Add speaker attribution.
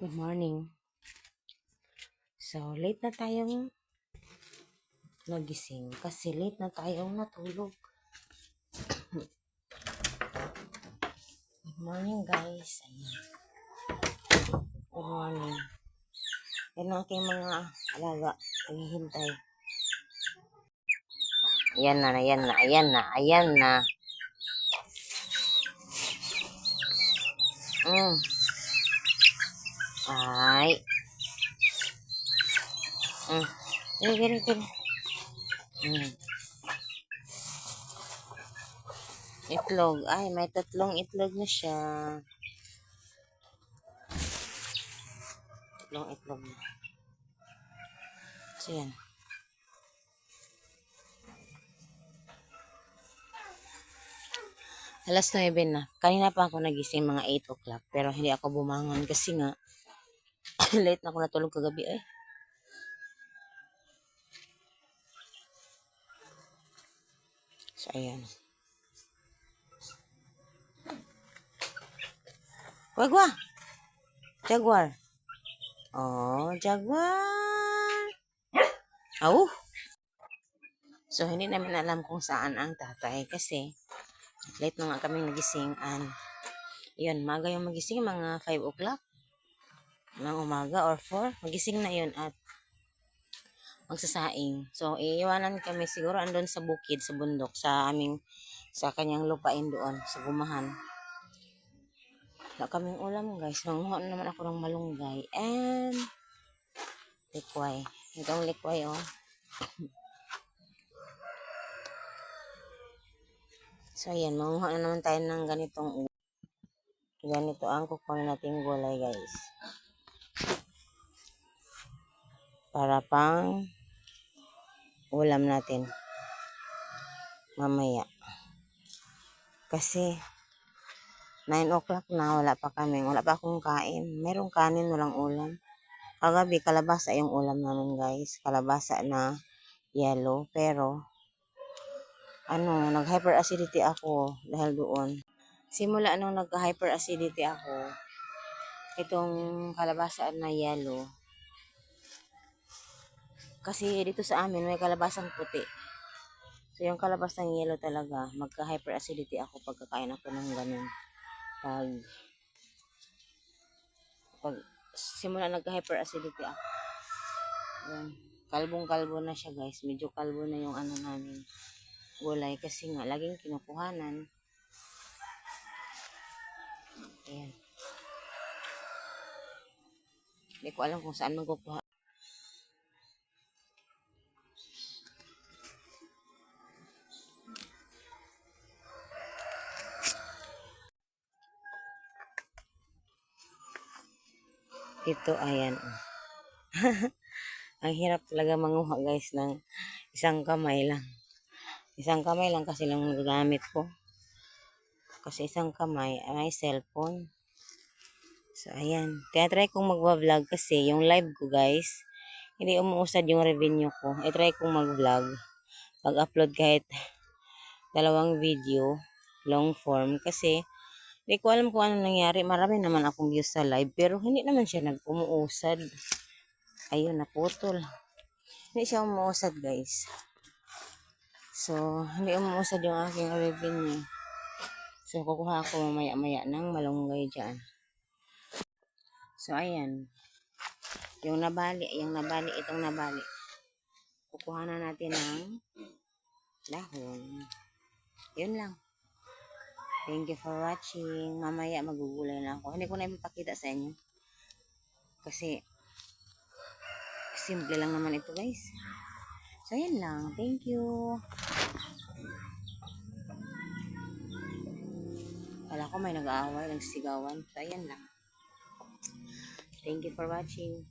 Speaker 1: Good morning. So, late na tayong nagising kasi late na tayong natulog. Good morning, guys. Ayan. Good morning. Yan ang aking mga alaga. Naghihintay. Ayan na, ayan na, ayan na, ayan na. Ay. Gini. Itlog. Ay, may tatlong itlog na siya. Tatlong itlog na. So, yan. Alas 9 na. Kanina pa ako nagising mga 8 o'clock. Pero hindi ako bumangon kasi nga late na ako natulog kagabi eh. So, ayan. Wagwa! Jaguar. Oh, Jaguar! Au! So, hindi namin alam kung saan ang tatay kasi late na nga kami nagising and yun, maga yung magising, mga 5 o'clock ng umaga or 4. Magising na yun at magsasaing. So, iiwanan kami siguro andun sa bukid, sa bundok, sa kanyang lupain doon, sa gumahan. Wala kaming ulam, guys. Nanguha naman ako ng malunggay and likway. Itong likway, oh. So, ayan. Manguha na naman tayo ng ganito ang kukunin natin gulay, guys. Para pang ulam natin mamaya. Kasi 9 o'clock na, wala pa akong kain. Merong kanin, walang ulam. Kagabi, kalabasa yung ulam namin, guys. Kalabasa na yellow. Pero, nag-hyperacidity ako dahil doon. Simula nung nag-hyperacidity ako, itong kalabasa na yellow. Kasi dito sa amin, may kalabasang puti. So, yung kalabasang yellow talaga, magka-hyperacidity ako pagkakain ako ng ganun. Pag simula nagka-hyperacidity ako, kalbong-kalbo na siya, guys. Medyo kalbo na yung namin gulay kasi nga laging kinukuhanan. Ayan. Hindi ko alam kung saan magkukuha. Ito, ayan. Ang hirap talaga manguha, guys, ng isang kamay lang. Isang kamay lang kasi lang gamit ko. Kasi isang kamay, may cellphone. So, ayan. Try kong magwa-vlog kasi yung live ko, guys, hindi umuusad yung revenue ko. I-try kong mag-vlog. Mag-upload kahit 2 video, long form. Kasi, hindi ko alam kung ano nangyari. Marami naman akong views sa live. Pero, hindi naman siya nag-umuusad. Ayun, naputol. Hindi siya umuusad, guys. So, hindi umuusad yung aking revenue. So, kukuha ako mamaya-maya ng malunggay dyan. So, ayan. Itong nabali. Kukuha na natin ng dahon. Yun lang. Thank you for watching. Mamaya magugulay na ako. Hindi ko na ipakita sa inyo. Kasi, simple lang naman ito, guys. So, ayan lang. Thank you. Kala ko may nag-aaway, nagsisigawan. So, ayan lang. Thank you for watching.